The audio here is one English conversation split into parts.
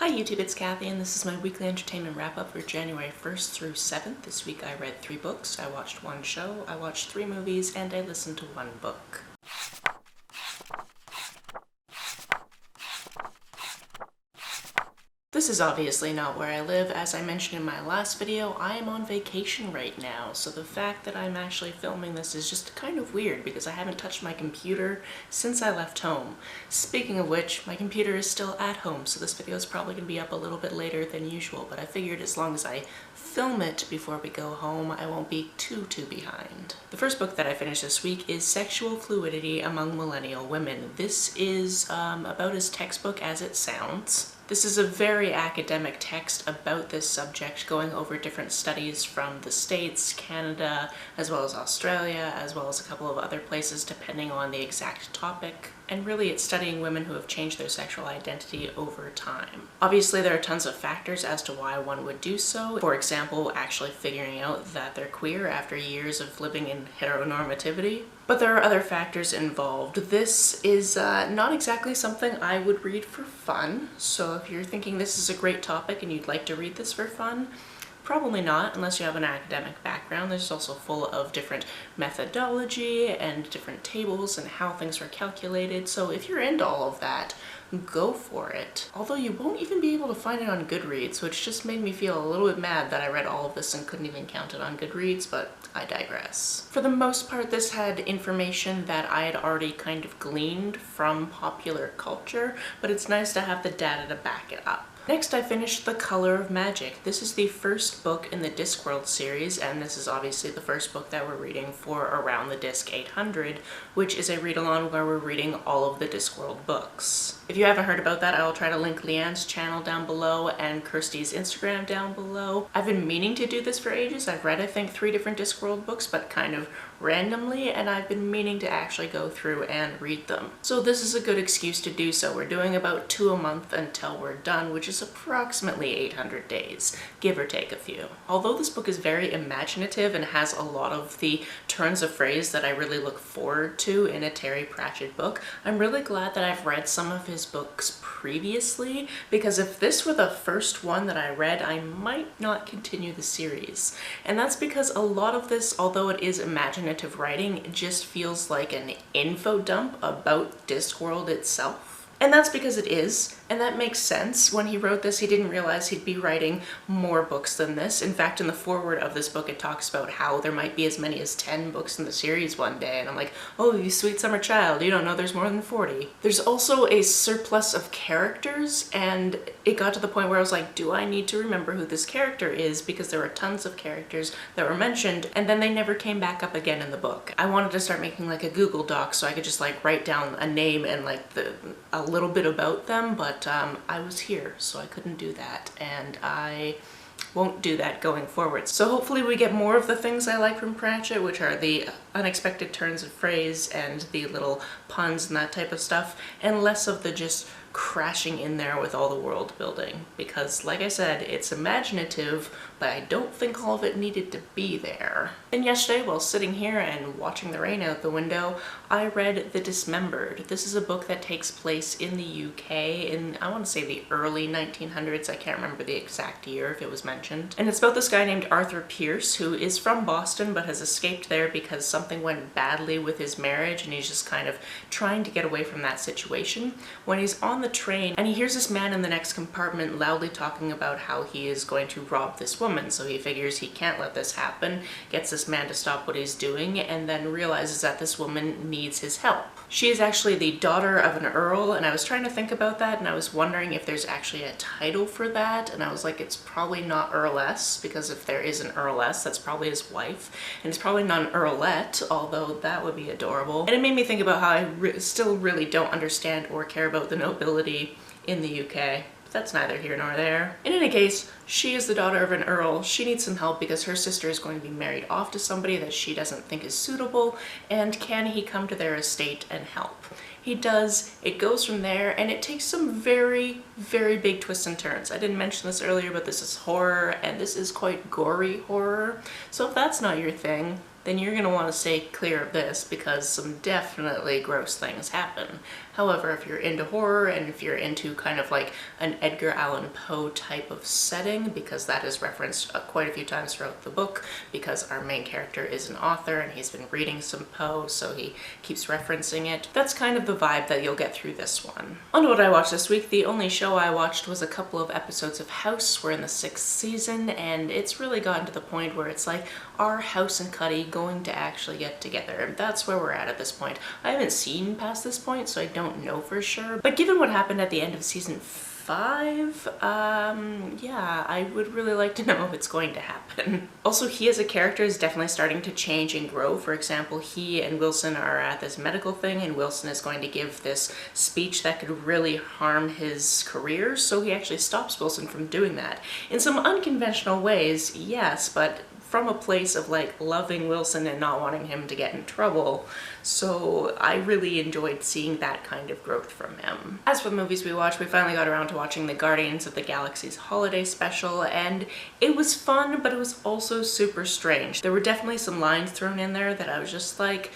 Hi YouTube, it's Kathy and this is my weekly entertainment wrap-up for January 1st through 7th. This week I read 3 books, I watched 1 show, I watched 3 movies, and I listened to 1 book. This is obviously not where I live. As I mentioned in my last video, I am on vacation right now, so the fact that I'm actually filming this is just kind of weird because I haven't touched my computer since I left home. Speaking of which, my computer is still at home, so this video is probably going to be up a little bit later than usual, but I figured as long as I film it before we go home, I won't be too behind. The first book that I finished this week is Sexual Fluidity Among Millennial Women. This is about as textbook as it sounds. This is a very academic text about this subject, going over different studies from the States, Canada, as well as Australia, as well as a couple of other places depending on the exact topic. And really it's studying women who have changed their sexual identity over time. Obviously there are tons of factors as to why one would do so. For example, actually figuring out that they're queer after years of living in heteronormativity. But there are other factors involved. This is not exactly something I would read for fun, so if you're thinking this is a great topic and you'd like to read this for fun, probably not, unless you have an academic background. This is also full of different methodology and different tables and how things are calculated, so if you're into all of that, go for it. Although you won't even be able to find it on Goodreads, which just made me feel a little bit mad that I read all of this and couldn't even count it on Goodreads, but I digress. For the most part, this had information that I had already kind of gleaned from popular culture, but it's nice to have the data to back it up. Next, I finished The Color of Magic. This is the first book in the Discworld series, and this is obviously the first book that we're reading for Around the Disc 800, which is a read-along where we're reading all of the Discworld books. If you haven't heard about that, I will try to link Leanne's channel down below and Kirsty's Instagram down below. I've been meaning to do this for ages. I've read, I think, 3 different Discworld books, but kind of randomly, and I've been meaning to actually go through and read them. So this is a good excuse to do so. We're doing about 2 a month until we're done, which is approximately 800 days, give or take a few. Although this book is very imaginative and has a lot of the turns of phrase that I really look forward to in a Terry Pratchett book, I'm really glad that I've read some of his books previously, because if this were the first one that I read, I might not continue the series. And that's because a lot of this, although it is imaginative writing, it just feels like an info dump about Discworld itself. And that's because it is, and that makes sense. When he wrote this, he didn't realize he'd be writing more books than this. In fact, in the foreword of this book, it talks about how there might be as many as 10 books in the series one day, and I'm like, oh, you sweet summer child, you don't know there's more than 40. There's also a surplus of characters, and it got to the point where I was like, do I need to remember who this character is? Because there were tons of characters that were mentioned, and then they never came back up again in the book. I wanted to start making like a Google Doc so I could just like write down a name and like a little bit about them, but I was here, so I couldn't do that, and I won't do that going forward. So hopefully we get more of the things I like from Pratchett, which are the unexpected turns of phrase and the little puns and that type of stuff, and less of the just crashing in there with all the world building, because like I said, it's imaginative, but I don't think all of it needed to be there. And yesterday, while sitting here and watching the rain out the window, I read The Dismembered. This is a book that takes place in the UK in, I want to say, the early 1900s. I can't remember the exact year if it was mentioned. And it's about this guy named Arthur Pierce, who is from Boston but has escaped there because something went badly with his marriage, and he's just kind of trying to get away from that situation. When he's on the train, and he hears this man in the next compartment loudly talking about how he is going to rob this woman, so he figures he can't let this happen, gets this man to stop what he's doing, and then realizes that this woman needs his help. She is actually the daughter of an earl, and I was trying to think about that, and I was wondering if there's actually a title for that, and I was like, it's probably not Earless, because if there is an Earless, that's probably his wife, and it's probably not an Earlette, although that would be adorable. And it made me think about how I still really don't understand or care about the nobility in the UK. That's neither here nor there. In any case, she is the daughter of an earl. She needs some help because her sister is going to be married off to somebody that she doesn't think is suitable, and can he come to their estate and help? He does. It goes from there, and it takes some very, very big twists and turns. I didn't mention this earlier, but this is horror, and this is quite gory horror. So if that's not your thing, then you're going to want to stay clear of this because some definitely gross things happen. However, if you're into horror and if you're into kind of like an Edgar Allan Poe type of setting, because that is referenced quite a few times throughout the book, because our main character is an author and he's been reading some Poe, so he keeps referencing it. That's kind of the vibe that you'll get through this one. On to what I watched this week. The only show I watched was a couple of episodes of House. We're in the 6th season, and it's really gotten to the point where it's like, are House and Cuddy going to actually get together? That's where we're at this point. I haven't seen past this point, so I don't know for sure. But given what happened at the end of season 5, yeah, I would really like to know if it's going to happen. Also, he as a character is definitely starting to change and grow. For example, he and Wilson are at this medical thing, and Wilson is going to give this speech that could really harm his career, so he actually stops Wilson from doing that. In some unconventional ways, yes, but from a place of like loving Wilson and not wanting him to get in trouble. So I really enjoyed seeing that kind of growth from him. As for the movies we watched, we finally got around to watching the Guardians of the Galaxy's holiday special, and it was fun, but it was also super strange. There were definitely some lines thrown in there that I was just like,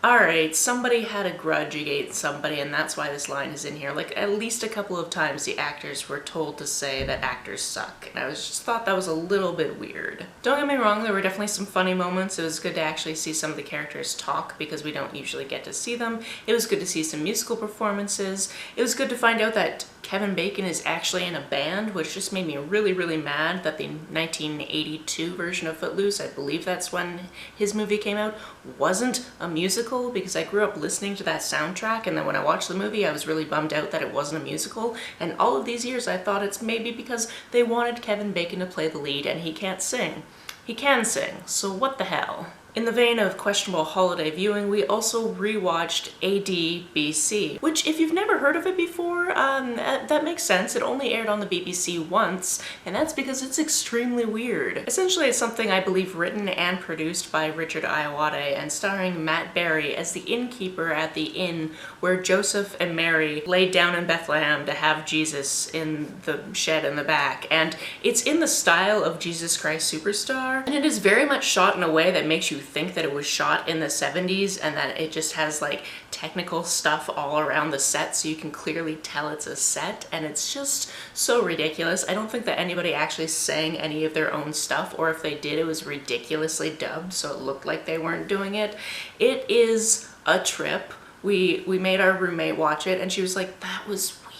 alright, somebody had a grudge against somebody and that's why this line is in here. Like, at least a couple of times the actors were told to say that actors suck, and I just thought that was a little bit weird. Don't get me wrong, there were definitely some funny moments. It was good to actually see some of the characters talk because we don't usually get to see them. It was good to see some musical performances. It was good to find out that Kevin Bacon is actually in a band, which just made me really, really mad that the 1982 version of Footloose, I believe that's when his movie came out, wasn't a musical, because I grew up listening to that soundtrack, and then when I watched the movie I was really bummed out that it wasn't a musical, and all of these years I thought it's maybe because they wanted Kevin Bacon to play the lead and he can't sing. He can sing, so what the hell? In the vein of questionable holiday viewing, we also rewatched ADBC, which if you've never heard of it before, that makes sense. It only aired on the BBC once, and that's because it's extremely weird. Essentially, it's something I believe written and produced by Richard Ayoade and starring Matt Berry as the innkeeper at the inn where Joseph and Mary laid down in Bethlehem to have Jesus in the shed in the back. And it's in the style of Jesus Christ Superstar, and it is very much shot in a way that makes you think that it was shot in the 70s and that it just has like technical stuff all around the set, so you can clearly tell it's a set, and it's just so ridiculous. I don't think that anybody actually sang any of their own stuff, or if they did, it was ridiculously dubbed so it looked like they weren't doing it. It is a trip. We made our roommate watch it and she was like, that was weird.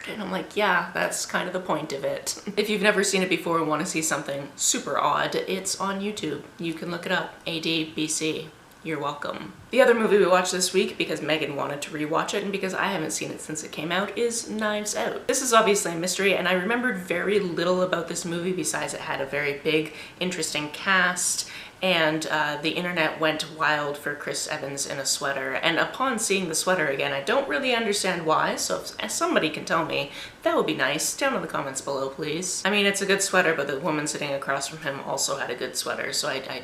And I'm like, yeah, that's kind of the point of it. If you've never seen it before and want to see something super odd, it's on YouTube. You can look it up, ADBC. You're welcome. The other movie we watched this week, because Megan wanted to rewatch it and because I haven't seen it since it came out, is Knives Out. This is obviously a mystery, and I remembered very little about this movie besides it had a very big, interesting cast, and the internet went wild for Chris Evans in a sweater. And upon seeing the sweater again, I don't really understand why, so if somebody can tell me, that would be nice. Down in the comments below, please. I mean, it's a good sweater, but the woman sitting across from him also had a good sweater, so I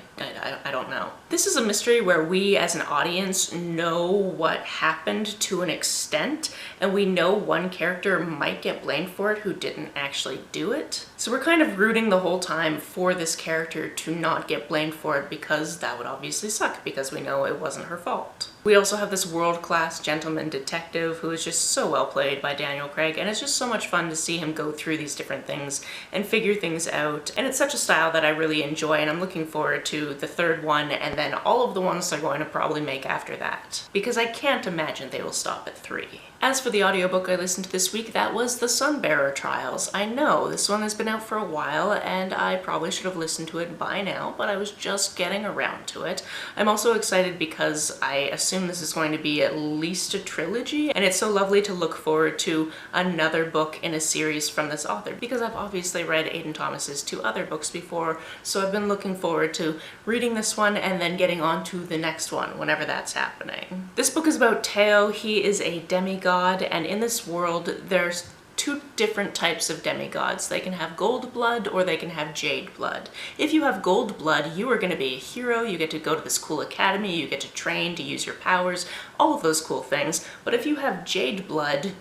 don't know. This is a mystery where we as an audience know what happened to an extent, and we know one character might get blamed for it who didn't actually do it. So we're kind of rooting the whole time for this character to not get blamed for it, because that would obviously suck, because we know it wasn't her fault. We also have this world-class gentleman detective who is just so well played by Daniel Craig, and it's just so much fun to see him go through these different things and figure things out. And it's such a style that I really enjoy, and I'm looking forward to the third one and then all of the ones they're going to probably make after that, because I can't imagine they will stop at 3. As for the audiobook I listened to this week, that was the Sunbearer Trials. I know, this one has been out for a while, and I probably should have listened to it by now, but I was just getting around to it. I'm also excited because I assume this is going to be at least a trilogy, and it's so lovely to look forward to another book in a series from this author, because I've obviously read Aiden Thomas's 2 other books before, so I've been looking forward to reading this one and then getting on to the next one whenever that's happening. This book is about Teo. He is a demigod, and in this world there's 2 different types of demigods. They can have gold blood or they can have jade blood. If you have gold blood, you are going to be a hero. You get to go to this cool academy, you get to train to use your powers, all of those cool things. But if you have jade blood,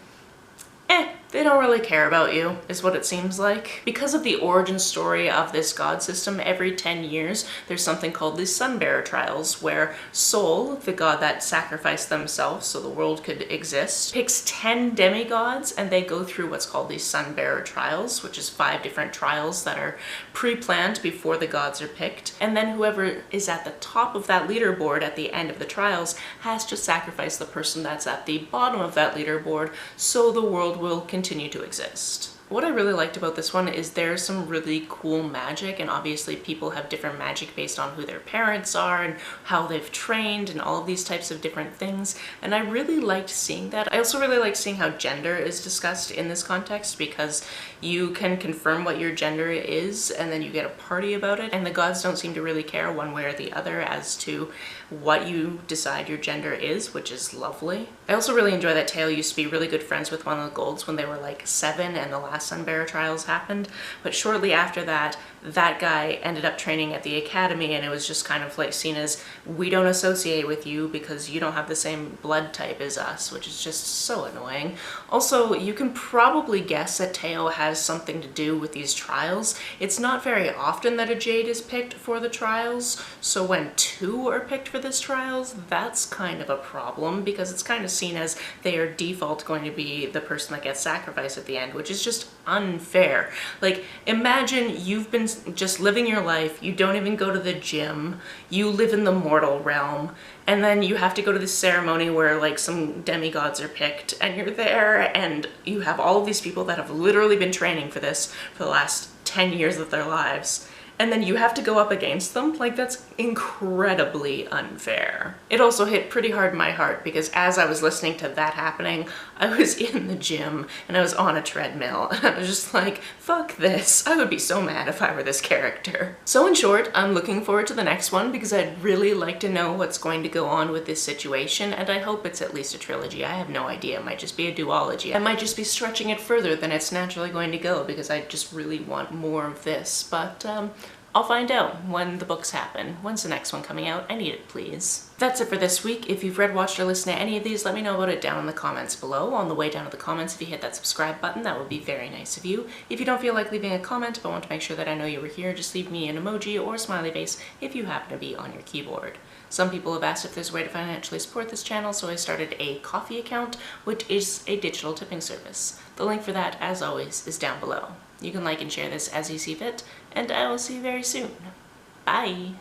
They don't really care about you, is what it seems like. Because of the origin story of this god system, every 10 years there's something called the Sunbearer trials, where Sol, the god that sacrificed themselves so the world could exist, picks 10 demigods and they go through what's called the Sunbearer trials, which is 5 different trials that are pre-planned before the gods are picked. And then whoever is at the top of that leaderboard at the end of the trials has to sacrifice the person that's at the bottom of that leaderboard so the world will continue to exist. What I really liked about this one is there's some really cool magic, and obviously people have different magic based on who their parents are and how they've trained and all of these types of different things, and I really liked seeing that. I also really liked seeing how gender is discussed in this context, because you can confirm what your gender is and then you get a party about it, and the gods don't seem to really care one way or the other as to what you decide your gender is, which is lovely. I also really enjoy that Teo used to be really good friends with one of the golds when they were like 7 and the last Sunbearer trials happened, but shortly after that, that guy ended up training at the academy, and it was just kind of like seen as, we don't associate with you because you don't have the same blood type as us, which is just so annoying. Also, you can probably guess that Teo has something to do with these trials. It's not very often that a Jade is picked for the trials, so when 2 are picked for this trials, that's kind of a problem, because it's kind of seen as they are default going to be the person that gets sacrificed at the end, which is just unfair. Like, imagine you've been just living your life, you don't even go to the gym, you live in the mortal realm, and then you have to go to this ceremony where like some demigods are picked, and you're there and you have all of these people that have literally been training for this for the last 10 years of their lives, and then you have to go up against them. Like, that's incredibly unfair. It also hit pretty hard in my heart, because as I was listening to that happening, I was in the gym and I was on a treadmill, and I was just like, fuck this. I would be so mad if I were this character. So in short, I'm looking forward to the next one, because I'd really like to know what's going to go on with this situation, and I hope it's at least a trilogy. I have no idea. It might just be a duology. I might just be stretching it further than it's naturally going to go, because I just really want more of this, but I'll find out when the books happen. When's the next one coming out? I need it, please. That's it for this week. If you've read, watched, or listened to any of these, let me know about it down in the comments below. On the way down to the comments, if you hit that subscribe button, that would be very nice of you. If you don't feel like leaving a comment but want to make sure that I know you were here, just leave me an emoji or a smiley face if you happen to be on your keyboard. Some people have asked if there's a way to financially support this channel, so I started a Ko-fi account, which is a digital tipping service. The link for that, as always, is down below. You can like and share this as you see fit, and I will see you very soon. Bye!